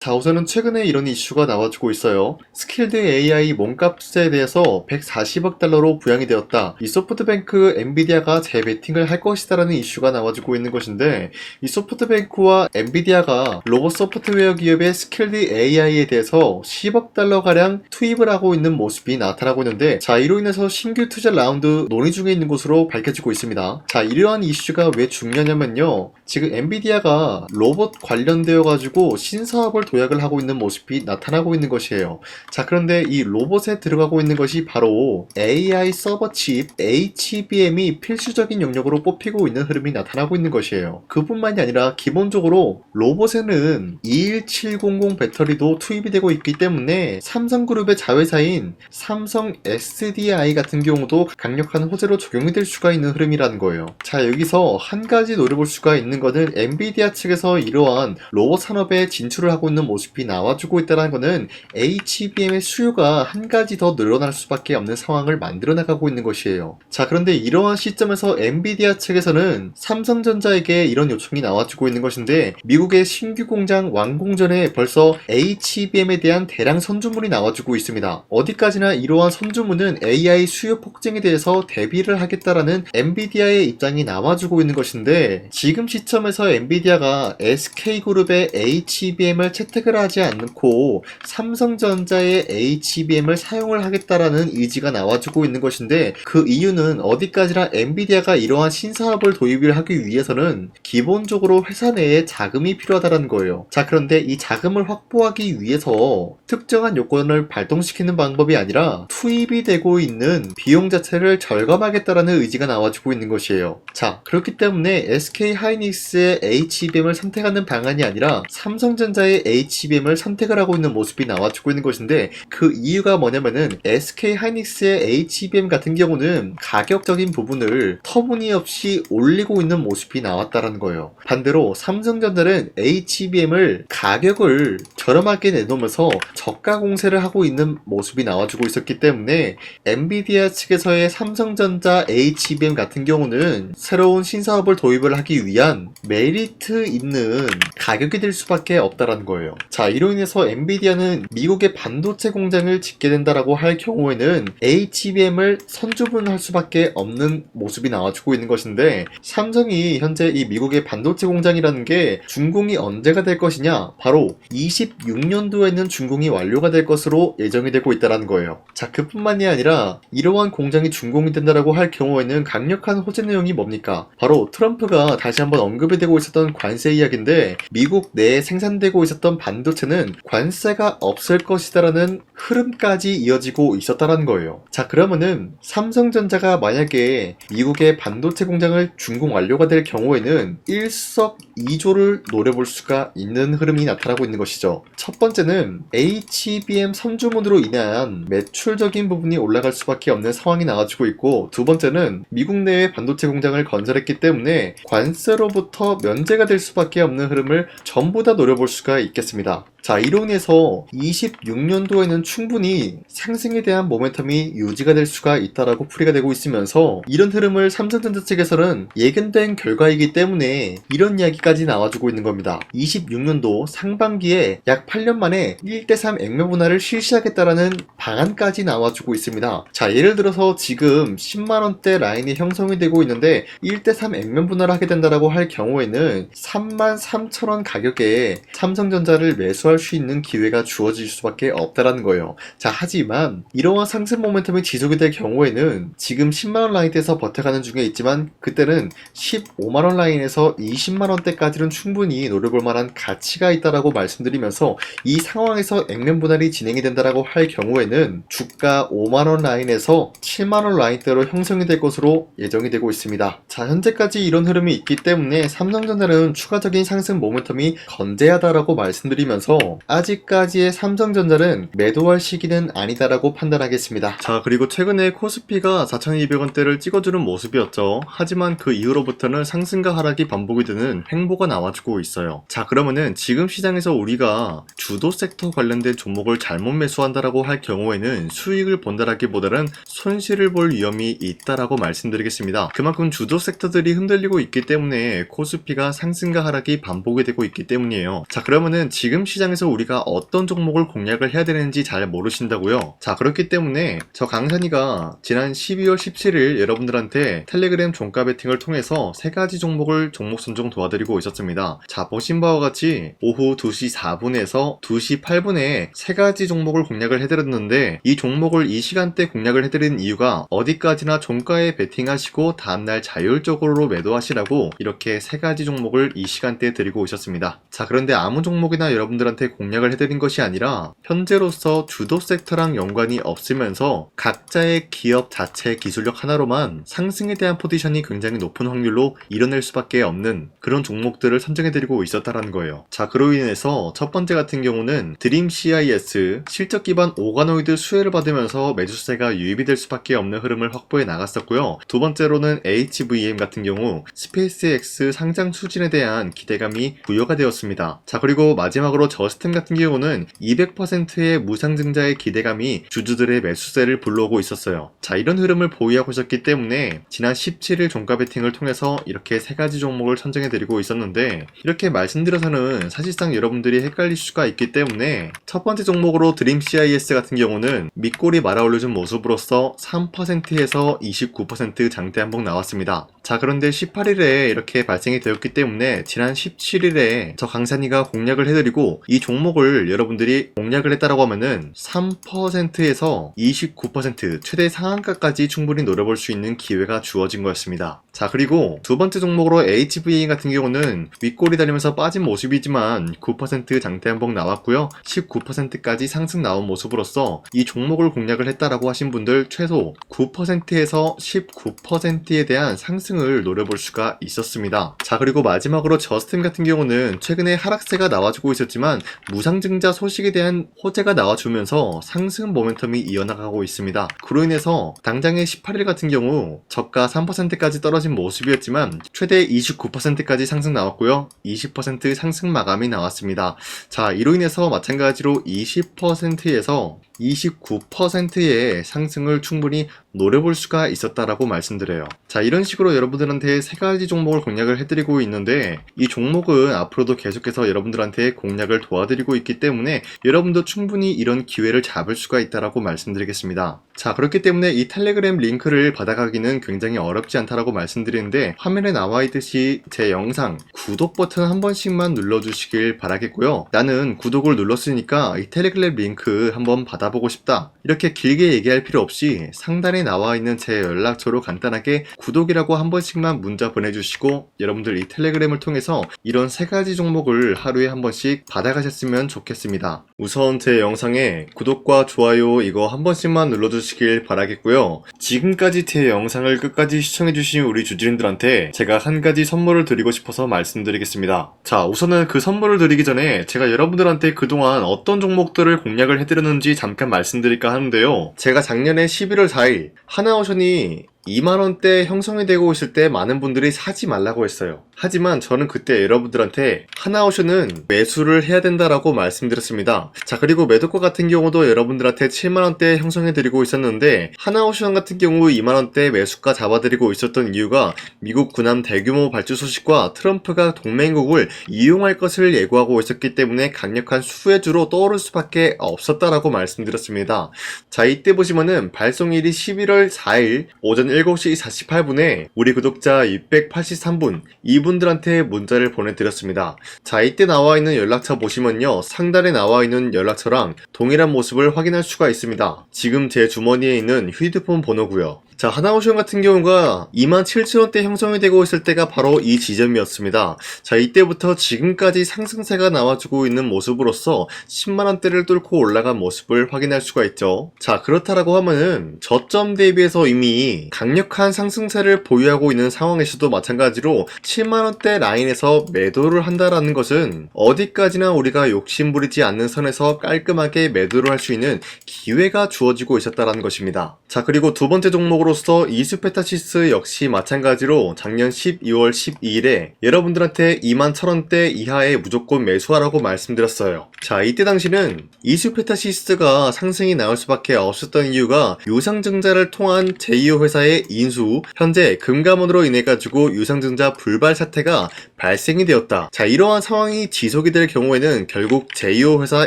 자, 우선은 최근에 이런 이슈가 나와주고 있어요. 스킬드 AI 몸값에 대해서 140억 달러로 부양이 되었다. 이 소프트뱅크 엔비디아가 재배팅을 할 것이다라는 이슈가 나와주고 있는 것인데, 이 소프트뱅크와 엔비디아가 로봇 소프트웨어 기업의 스킬드 AI에 대해서 10억 달러가량 투입을 하고 있는 모습이 나타나고 있는데, 자, 이로 인해서 신규 투자 라운드 논의 중에 있는 것으로 밝혀지고 있습니다. 자, 이러한 이슈가 왜 중요하냐면요, 지금 엔비디아가 로봇 관련되어 가지고 신사업을 도약을 하고 있는 모습이 나타나고 있는 것이에요. 자, 그런데 이 로봇에 들어가고 있는 것이 바로 AI 서버 칩 HBM이 필수적인 영역으로 뽑히고 있는 흐름이 나타나고 있는 것이에요. 그뿐만이 아니라 기본적으로 로봇에는 21700 배터리도 투입이 되고 있기 때문에 삼성그룹의 자회사인 삼성 SDI 같은 경우도 강력한 호재로 적용이 될 수가 있는 흐름이라는 거예요. 자, 여기서 한 가지 노려볼 수가 있는 것은 엔비디아 측에서 이러한 로봇 산업에 진출을 하고 있는 모습이 나와주고 있다는 것은 HBM의 수요가 한 가지 더 늘어날 수밖에 없는 상황을 만들어 나가고 있는 것이에요. 자, 그런데 이러한 시점에서 엔비디아 측에서는 삼성전자에게 이런 요청이 나와주고 있는 것인데, 미국의 신규 공장 완공 전에 벌써 HBM에 대한 대량 선주문이 나와주고 있습니다. 어디까지나 이러한 선주문은 AI 수요 폭증에 대해서 대비를 하겠다라는 엔비디아의 입장이 나와주고 있는 것인데, 지금 시점에서 엔비디아가 SK그룹의 HBM을 채택을 하지 않고 삼성전자의 HBM을 사용을 하겠다라는 의지가 나와주고 있는 것인데, 그 이유는 어디까지나 엔비디아가 이러한 신사업을 도입을 하기 위해서는 기본적으로 회사 내에 자금이 필요하다는 거예요. 자, 그런데 이 자금을 확보하기 위해서 특정한 요건을 발동시키는 방법이 아니라 투입이 되고 있는 비용 자체를 절감하겠다라는 의지가 나와주고 있는 것이에요. 자, 그렇기 때문에 SK 하이닉스의 HBM을 선택하는 방안이 아니라 삼성전자의 HBM을 선택을 하고 있는 모습이 나와주고 있는 것인데, 그 이유가 뭐냐면은 SK 하이닉스의 HBM 같은 경우는 가격적인 부분을 터무니없이 올리고 있는 모습이 나왔다는 거예요. 반대로 삼성전자는 HBM을 가격을 저렴하게 내놓으면서 저가 공세를 하고 있는 모습이 나와주고 있었기 때문에 엔비디아 측에서의 삼성전자 HBM 같은 경우는 새로운 신사업을 도입을 하기 위한 메리트 있는 가격이 될 수밖에 없다라는 거예요. 자, 이로 인해서 엔비디아는 미국의 반도체 공장을 짓게 된다라고 할 경우에는 HBM을 선주문할 수밖에 없는 모습이 나와주고 있는 것인데, 삼성이 현재 이 미국의 반도체 공장이라는 게 준공이 언제가 될 것이냐, 바로 26년도에는 준공이 완료가 될 것으로 예정이 되고 있다는 거예요. 자, 그뿐만이 아니라 이러한 공장이 준공이 된다라고 할 경우에는 강력한 호재 내용이 뭡니까? 바로 트럼프가 다시 한번 언급이 되고 있었던 관세 이야기인데, 미국 내에 생산되고 있었던 반도체는 관세가 없을 것이다라는 흐름까지 이어지고 있었다는 거예요. 자, 그러면은 삼성전자가 만약에 미국의 반도체 공장을 준공 완료가 될 경우에는 일석이조를 노려볼 수가 있는 흐름이 나타나고 있는 것이죠. 첫 번째는 HBM 선주문으로 인한 매출적인 부분이 올라갈 수밖에 없는 상황이 나와주고 있고, 두 번째는 미국 내에 반도체 공장을 건설했기 때문에 관세로부터 면제가 될 수밖에 없는 흐름을 전부 다 노려볼 수가 있겠습니다. 자, 이로 인해서 26년도에는 충분히 상승에 대한 모멘텀이 유지가 될 수가 있다라고 풀이가 되고 있으면서, 이런 흐름을 삼성전자 측에서는 예견된 결과이기 때문에 이런 이야기까지 나와주고 있는 겁니다. 26년도 상반기에 약 8년 만에 1대3 액면 분할을 실시하겠다라는 방안까지 나와주고 있습니다. 자, 예를 들어서 지금 10만원대 라인이 형성이 되고 있는데 1대3 액면 분할을 하게 된다라고 할 경우에는 33,000원 가격에 삼성전자를 매수할 수 있는 기회가 주어질 수밖에 없다라는 거예요. 자, 하지만 이러한 상승 모멘텀이 지속이 될 경우에는 지금 10만원 라인에서 버텨가는 중에 있지만, 그때는 15만원 라인에서 20만원대까지는 충분히 노려볼 만한 가치가 있다라고 말씀드리면서, 이 상황에서 액면 분할이 진행이 된다라고 할 경우에는 주가 5만원 라인에서 7만원 라인대로 형성이 될 것으로 예정이 되고 있습니다. 자, 현재까지 이런 흐름이 있기 때문에 삼성전자는 추가적인 상승 모멘텀이 건재하다라고 말씀드리면서, 아직까지의 삼성전자는 매도할 시기는 아니다라고 판단하겠습니다. 자, 그리고 최근에 코스피가 4,200원대를 찍어주는 모습이었죠. 하지만 그 이후로부터는 상승과 하락이 반복이 되는 횡보가 나와주고 있어요. 자, 그러면은 지금 시장에서 우리가 주도 섹터 관련된 종목을 잘못 매수한다라고 할 경우에는 수익을 본다라기보다는 손실을 볼 위험이 있다라고 말씀드리겠습니다. 그만큼 주도 섹터들이 흔들리고 있기 때문에 코스피가 상승과 하락이 반복이 되고 있기 때문이에요. 자, 그러면은 지금 시장 시장에서 우리가 어떤 종목을 공략을 해야 되는지 잘 모르신다고요? 자, 그렇기 때문에 저 강산이가 지난 12월 17일 여러분들한테 텔레그램 종가 베팅을 통해서 3가지 종목을 종목 선정 도와드리고 있었습니다. 자, 보신 바와 같이 오후 2시 4분에서 2시 8분에 3가지 종목을 공략을 해드렸는데, 이 종목을 이 시간대 공략을 해드린 이유가 어디까지나 종가에 베팅하시고 다음날 자율적으로 매도하시라고 이렇게 3가지 종목을 이 시간대에 드리고 있었습니다. 자, 그런데 아무 종목이나 여러분들한테 공략을 해드린 것이 아니라 현재로서 주도 섹터랑 연관이 없으면서 각자의 기업 자체 기술력 하나로만 상승에 대한 포지션이 굉장히 높은 확률로 이뤄낼 수밖에 없는 그런 종목들을 선정해드리고 있었다라는 거예요. 자, 그로 인해서 첫 번째 같은 경우는 드림 CIS 실적 기반 오가노이드 수혜를 받으면서 매수세가 유입이 될 수밖에 없는 흐름을 확보해 나갔었고요. 두 번째로는 HVM 같은 경우 스페이스X 상장 추진에 대한 기대감이 부여가 되었습니다. 자, 그리고 마지막으로 저스템 같은 경우는 200%의 무상증자의 기대감이 주주들의 매수세를 불러오고 있었어요. 자, 이런 흐름을 보유하고 있었기 때문에 지난 17일 종가 베팅을 통해서 이렇게 3가지 종목을 선정해드리고 있었는데, 이렇게 말씀드려서는 사실상 여러분들이 헷갈릴 수가 있기 때문에 첫 번째 종목으로 드림 CIS 같은 경우는 밑골이 말아올려준 모습으로서 3%에서 29% 장대 한봉 나왔습니다. 자, 그런데 18일에 이렇게 발생이 되었기 때문에 지난 17일에 저 강산이가 공략을 해드리고 이 종목을 여러분들이 공략을 했다라고 하면은 3%에서 29% 최대 상한가까지 충분히 노려볼 수 있는 기회가 주어진 거였습니다. 자, 그리고 두 번째 종목으로 HVA 같은 경우는 윗골이 달리면서 빠진 모습이지만 9% 장대 한봉 나왔고요. 19%까지 상승 나온 모습으로서 이 종목을 공략을 했다라고 하신 분들 최소 9%에서 19%에 대한 상승을 노려볼 수가 있었습니다. 자, 그리고 마지막으로 저스템 같은 경우는 최근에 하락세가 나와주고 있었지만 무상증자 소식에 대한 호재가 나와주면서 상승 모멘텀이 이어나가고 있습니다. 그로 인해서 당장의 18일 같은 경우 저가 3%까지 떨어진 모습이었지만 최대 29%까지 상승 나왔고요. 20% 상승 마감이 나왔습니다. 자, 이로 인해서 마찬가지로 20%에서 29%의 상승을 충분히 노려볼 수가 있었다라고 말씀드려요. 자, 이런 식으로 여러분들한테 3가지 종목을 공략을 해드리고 있는데, 이 종목은 앞으로도 계속해서 여러분들한테 공략을 도와드리고 있기 때문에 여러분도 충분히 이런 기회를 잡을 수가 있다라고 말씀드리겠습니다. 자, 그렇기 때문에 이 텔레그램 링크를 받아가기는 굉장히 어렵지 않다라고 말씀드리는데, 화면에 나와 있듯이 제 영상 구독 버튼 한 번씩만 눌러주시길 바라겠고요. 나는 구독을 눌렀으니까 이 텔레그램 링크 한번 받아보고 싶다, 이렇게 길게 얘기할 필요 없이 상단에 나와 있는 제 연락처로 간단하게 구독이라고 한 번씩만 문자 보내주시고 여러분들 이 텔레그램을 통해서 이런 3가지 종목을 하루에 한 번씩 받아가셨으면 좋겠습니다. 우선 제 영상에 구독과 좋아요 이거 한 번씩만 눌러주시길 바라겠고요. 지금까지 제 영상을 끝까지 시청해주신 우리 주주님들한테 제가 한 가지 선물을 드리고 싶어서 말씀드리겠습니다. 자, 우선은 그 선물을 드리기 전에 제가 여러분들한테 그동안 어떤 종목들을 공략을 해드렸는지 잠깐 말씀드릴까 하는데요. 제가 작년에 11월 4일 하나오션이 2만원대 형성이 되고 있을 때 많은 분들이 사지 말라고 했어요. 하지만 저는 그때 여러분들한테 하나오션은 매수를 해야 된다라고 말씀드렸습니다. 자, 그리고 매도가 같은 경우도 여러분들한테 7만원대 형성해드리고 있었는데, 하나오션 같은 경우 2만원대 매수가 잡아드리고 있었던 이유가 미국 군함 대규모 발주 소식과 트럼프가 동맹국을 이용할 것을 예고하고 있었기 때문에 강력한 수혜주로 떠오를 수밖에 없었다라고 말씀드렸습니다. 자, 이때 보시면은 발송일이 11월 4일 오전 7시 48분에 우리 구독자 283분 이분들한테 문자를 보내드렸습니다. 자, 이때 나와있는 연락처 보시면요, 상단에 나와있는 연락처랑 동일한 모습을 확인할 수가 있습니다. 지금 제 주머니에 있는 휴대폰 번호고요. 자, 하나오션 같은 경우가 27,000원대 형성이 되고 있을 때가 바로 이 지점이었습니다. 자, 이때부터 지금까지 상승세가 나와주고 있는 모습으로서 10만원대를 뚫고 올라간 모습을 확인할 수가 있죠. 자, 그렇다라고 하면은 저점 대비해서 이미 강력한 상승세를 보유하고 있는 상황에서도 마찬가지로 7만원대 라인에서 매도를 한다라는 것은 어디까지나 우리가 욕심부리지 않는 선에서 깔끔하게 매도를 할 수 있는 기회가 주어지고 있었다라는 것입니다. 자, 그리고 두 번째 종목으로서 이수페타시스 역시 마찬가지로 작년 12월 12일에 여러분들한테 21,000원대 이하에 무조건 매수하라고 말씀드렸어요. 자, 이때 당시는 이수페타시스가 상승이 나올 수밖에 없었던 이유가 유상증자를 통한 제2호 회사의 주주회사의 인수, 현재 금감원으로 인해 가지고 유상증자 불발 사태가 발생이 되었다. 자, 이러한 상황이 지속이 될 경우에는 결국 제2호 회사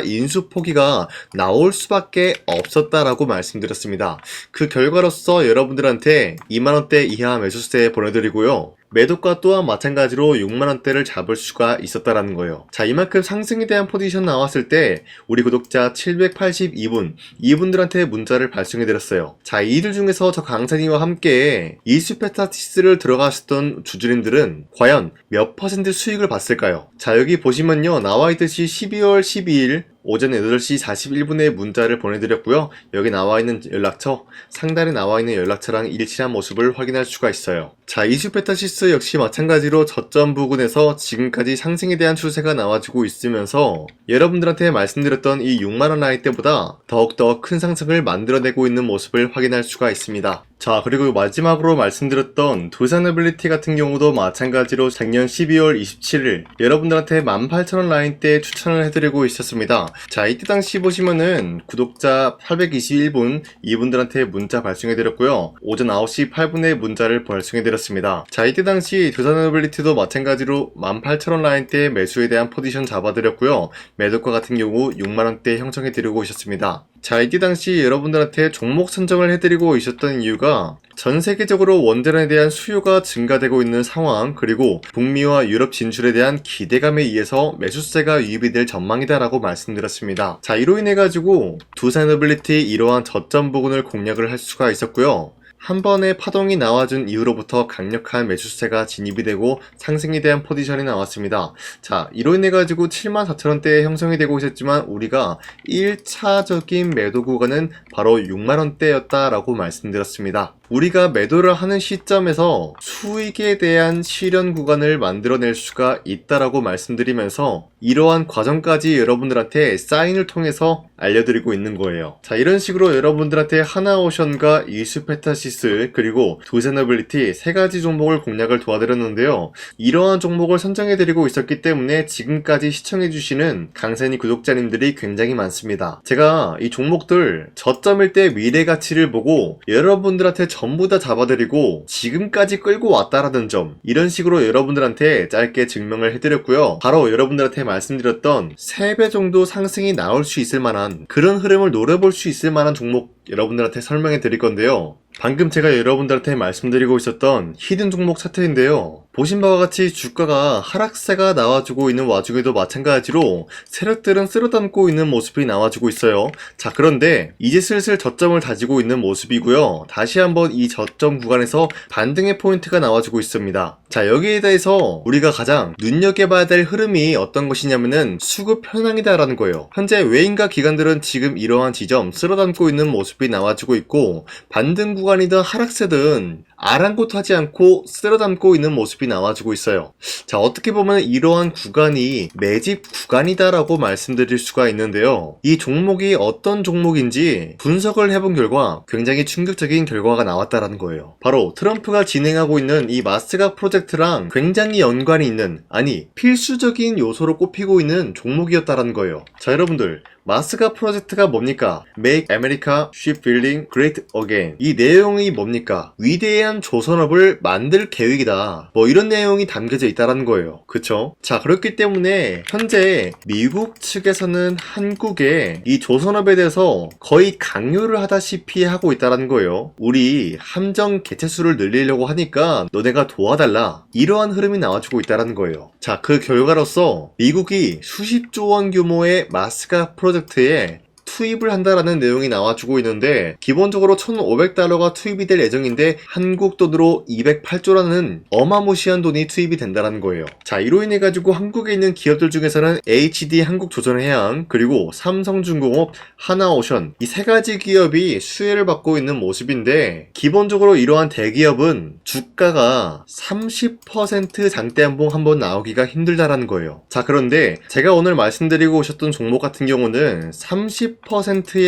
인수 포기가 나올 수밖에 없었다라고 말씀드렸습니다. 그 결과로서 여러분들한테 2만원대 이하 매수세 보내드리고요. 매도가 또한 마찬가지로 6만원대를 잡을 수가 있었다라는 거예요. 자, 이만큼 상승에 대한 포지션 나왔을 때 우리 구독자 782분 이분들한테 문자를 발송해드렸어요. 자, 이들 중에서 저 강산이와 함께 이슈페타티스를 들어가셨던 주주님들은 과연 몇 퍼센트 수익을 봤을까요? 자, 여기 보시면요, 나와있듯이 12월 12일 오전 8시 41분에 문자를 보내드렸고요. 여기 나와있는 연락처, 상단에 나와있는 연락처랑 일치한 모습을 확인할 수가 있어요. 자, 이슈페타시스 역시 마찬가지로 저점 부근에서 지금까지 상승에 대한 추세가 나와주고 있으면서 여러분들한테 말씀드렸던 이 6만원 라인 때보다 더욱더 큰 상승을 만들어내고 있는 모습을 확인할 수가 있습니다. 자, 그리고 마지막으로 말씀드렸던 두산에빌리티 같은 경우도 마찬가지로 작년 12월 27일 여러분들한테 18,000원 라인 때 추천을 해드리고 있었습니다. 자, 이때 당시 보시면은 구독자 821분 이분들한테 문자 발송해드렸고요. 오전 9시 8분에 문자를 발송해드렸습니다. 자, 이때 당시 두산에빌리티도 마찬가지로 18,000원 라인 때 매수에 대한 포지션 잡아드렸고요. 매도가 같은 경우 6만원대 형성해드리고 있었습니다. 자, 이때 당시 여러분들한테 종목 선정을 해드리고 있었던 이유가 전 세계적으로 원전에 대한 수요가 증가되고 있는 상황, 그리고 북미와 유럽 진출에 대한 기대감에 의해서 매수세가 유입이 될 전망이다라고 말씀드렸습니다. 자, 이로 인해 가지고 두산에빌리티 이러한 저점 부근을 공략을 할 수가 있었고요. 한 번의 파동이 나와준 이후로부터 강력한 매수세가 진입이 되고 상승에 대한 포지션이 나왔습니다. 자, 이로 인해 가지고 74,000원대에 형성이 되고 있었지만 우리가 1차적인 매도 구간은 바로 6만원대였다라고 말씀드렸습니다. 우리가 매도를 하는 시점에서 수익에 대한 실현 구간을 만들어낼 수가 있다라고 말씀드리면서 이러한 과정까지 여러분들한테 사인을 통해서 알려드리고 있는 거예요. 자, 이런 식으로 여러분들한테 하나오션과 이슈페타시스 그리고 두산에빌리티 세 가지 종목을 공략을 도와드렸는데요. 이러한 종목을 선정해드리고 있었기 때문에 지금까지 시청해주시는 강산이 구독자님들이 굉장히 많습니다. 제가 이 종목들 저점일 때 미래 가치를 보고 여러분들한테 전부 다 잡아드리고 지금까지 끌고 왔다라는 점, 이런 식으로 여러분들한테 짧게 증명을 해드렸고요. 바로 여러분들한테 말씀드렸던 3배 정도 상승이 나올 수 있을 만한 그런 흐름을 노려볼 수 있을 만한 종목 여러분들한테 설명해 드릴 건데요. 방금 제가 여러분들한테 말씀드리고 있었던 히든 종목 차트인데요. 보신 바와 같이 주가가 하락세가 나와주고 있는 와중에도 마찬가지로 세력들은 쓸어담고 있는 모습이 나와주고 있어요. 자, 그런데 이제 슬슬 저점을 다지고 있는 모습이고요. 다시 한번 이 저점 구간에서 반등의 포인트가 나와주고 있습니다. 자, 여기에 대해서 우리가 가장 눈여겨봐야 될 흐름이 어떤 것이냐면은 수급 현황이다라는 거예요. 현재 외인과 기관들은 지금 이러한 지점 쓸어담고 있는 모습이 나와주고 있고, 반등 구간이든 하락세든 아랑곳하지 않고 쓸어담고 있는 모습이 나와주고 있어요. 자, 어떻게 보면 이러한 구간이 매집 구간이다라고 말씀드릴 수가 있는데요. 이 종목이 어떤 종목인지 분석을 해본 결과 굉장히 충격적인 결과가 나왔다라는 거예요. 바로 트럼프가 진행하고 있는 이 마스가 프로젝트랑 굉장히 연관이 있는, 아니 필수적인 요소로 꼽히고 있는 종목이었다라는 거예요. 자, 여러분들, 마스가 프로젝트가 뭡니까? Make America Shipbuilding Great Again. 이 내용이 뭡니까? 위대한 조선업을 만들 계획이다. 뭐 이런 내용이 담겨져 있다라는 거예요. 그쵸? 자, 그렇기 때문에 현재 미국 측에서는 한국에 이 조선업에 대해서 거의 강요를 하다시피 하고 있다라는 거예요. 우리 함정 개체수를 늘리려고 하니까 너네가 도와달라. 이러한 흐름이 나와주고 있다라는 거예요. 자, 그 결과로서 미국이 수십조 원 규모의 마스가 프로젝트에 투입을 한다라는 내용이 나와주고 있는데, 기본적으로 1,500달러가 투입이 될 예정인데 한국 돈으로 208조라는 어마무시한 돈이 투입이 된다는 거예요. 자, 이로 인해 가지고 한국에 있는 기업들 중에서는 HD 한국조선해양, 그리고 삼성중공업, 하나오션, 이 세 가지 기업이 수혜를 받고 있는 모습인데, 기본적으로 이러한 대기업은 주가가 30% 장대한봉 한번 나오기가 힘들다라는 거예요. 자, 그런데 제가 오늘 말씀드리고 오셨던 종목 같은 경우는 30%에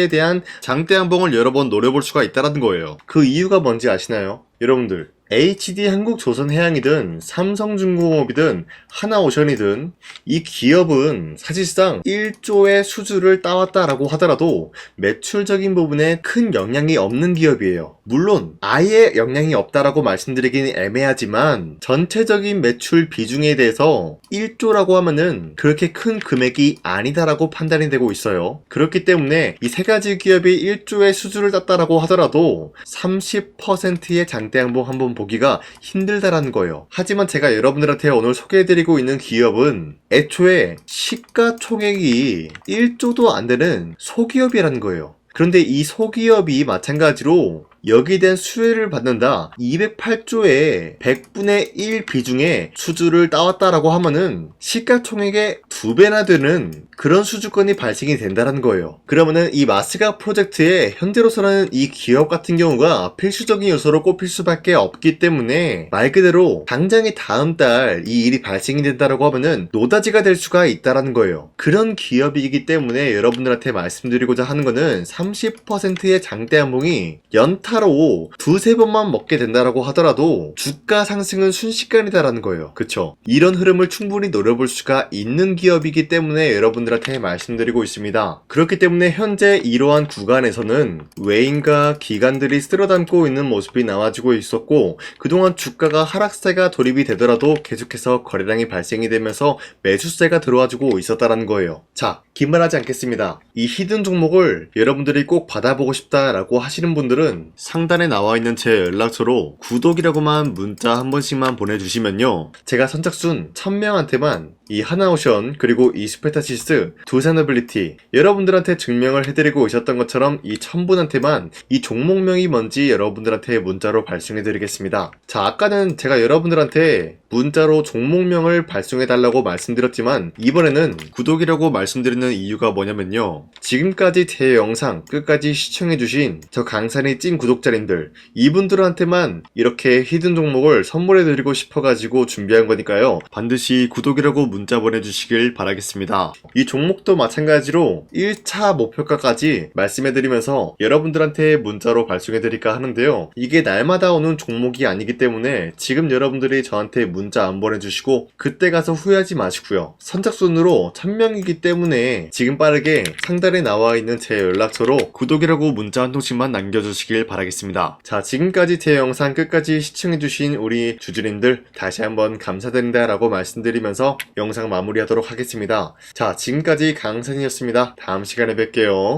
대한 장대한봉을 여러 번 노려볼 수가 있다는 거예요. 그 이유가 뭔지 아시나요? 여러분들, HD 한국조선해양이든 삼성중공업이든 하나오션이든 이 기업은 사실상 1조의 수주를 따왔다라고 하더라도 매출적인 부분에 큰 영향이 없는 기업이에요. 물론 아예 영향이 없다라고 말씀드리긴 애매하지만 전체적인 매출 비중에 대해서 1조라고 하면은 그렇게 큰 금액이 아니다라고 판단이 되고 있어요. 그렇기 때문에 이 세 가지 기업이 1조의 수주를 땄다라고 하더라도 30%의 장대양봉 한번 보기가 힘들다라는 거예요. 하지만 제가 여러분들한테 오늘 소개해드리고 있는 기업은 애초에 시가총액이 1조도 안 되는 소기업이라는 거예요. 그런데 이 소기업이 마찬가지로 여기에 대한 수혜를 받는다. 208조의 100분의 1 비중의 수주를 따왔다라고 하면은 시가총액의 2배나 되는 그런 수주권이 발생이 된다는 거예요. 그러면은 이 마스가 프로젝트에 현재로서는 이 기업 같은 경우가 필수적인 요소로 꼽힐 수밖에 없기 때문에 말 그대로 당장에 다음 달 이 일이 발생이 된다라고 하면은 노다지가 될 수가 있다라는 거예요. 그런 기업이기 때문에 여러분들한테 말씀드리고자 하는 거는 30%의 장대양봉이 연타로 두세 번만 먹게 된다라고 하더라도 주가 상승은 순식간이다라는 거예요. 그쵸? 이런 흐름을 충분히 노려볼 수가 있는 기업이기 때문에 여러분들한테 말씀드리고 있습니다. 그렇기 때문에 현재 이러한 구간에서는 외인과 기관들이 쓸어담고 있는 모습이 나와지고 있었고 그동안 주가가 하락세가 돌입이 되더라도 계속해서 거래량이 발생이 되면서 매수세가 들어와주고 있었다라는 거예요. 자, 긴말하지 않겠습니다. 이 히든 종목을 여러분들이 꼭 받아보고 싶다라고 하시는 분들은 상단에 나와 있는 제 연락처로 구독이라고만 문자 한 번씩만 보내주시면요. 제가 선착순 1000명한테만 이 하나오션 그리고 이 스페타시스 두산어빌리티 여러분들한테 증명을 해드리고 있었던 것처럼 이 1000분한테만 이 종목명이 뭔지 여러분들한테 문자로 발송해드리겠습니다. 자, 아까는 제가 여러분들한테 문자로 종목명을 발송해달라고 말씀드렸지만 이번에는 구독이라고 말씀드리는 이유가 뭐냐면요. 지금까지 제 영상 끝까지 시청해주신 저 강산이 찐 구독자님들 이분들한테만 이렇게 히든 종목을 선물해드리고 싶어가지고 준비한 거니까요. 반드시 구독이라고 문자 보내주시길 바라겠습니다. 이 종목도 마찬가지로 1차 목표가까지 말씀해드리면서 여러분들한테 문자로 발송해드릴까 하는데요. 이게 날마다 오는 종목이 아니기 때문에 지금 여러분들이 저한테 문자 안 보내주시고 그때 가서 후회하지 마시고요. 선착순으로 1000명이기 때문에 지금 빠르게 상단에 나와 있는 제 연락처로 구독이라고 문자 한 통씩만 남겨주시길 바라겠습니다. 자, 지금까지 제 영상 끝까지 시청해주신 우리 주주님들 다시 한번 감사드린다 라고 말씀드리면서 영상 마무리하도록 하겠습니다. 자, 지금까지 강산이었습니다. 다음 시간에 뵐게요.